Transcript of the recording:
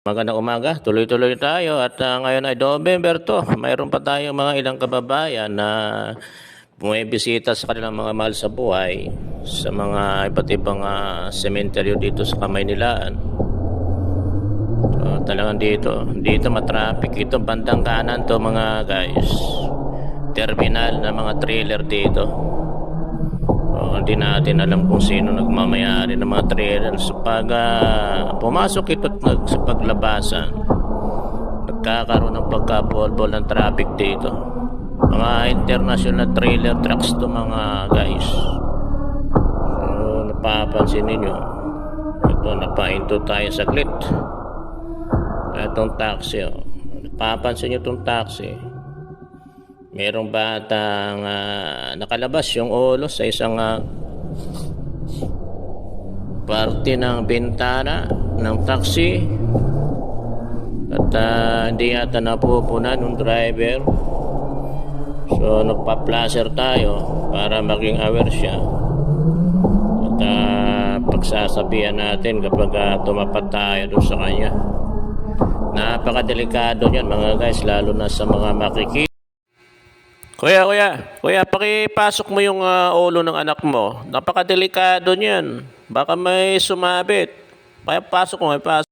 Magandang umaga, tuloy-tuloy tayo at ngayon ay November 2. Mayroon pa tayong mga ilang kababayan na bumibisita sa kanilang mga mahal sa buhay sa mga iba't ibang sementeryo dito sa Kamaynilaan. So, talagang dito matraffic. Ito bandang kanan to mga guys. Terminal na mga trailer dito. Hindi natin alam kung sino nagmamayari ng mga trailers. So, pag pumasok ito sa paglabasan, nagkakaroon ng pagka-bol-bol ng traffic dito. Mga international trailer trucks to mga guys. So, napapansin ninyo, ito, napahinto tayo saglit. Itong taxi, napapansin nyo itong taxi. Merong batang nakalabas yung ulo sa isang parte ng bintana ng taxi at hindi yata napupunan ng driver. So nagpa-flasher tayo para maging aware siya at pagsasabihan natin kapag tumapat tayo doon sa kanya. Napakadelikado niyan mga guys, lalo na sa mga makikita. Kuya, pakipasok mo yung ulo ng anak mo. Napakadelikado niyan. Baka may sumabit. Kaya pasok mo, pasok.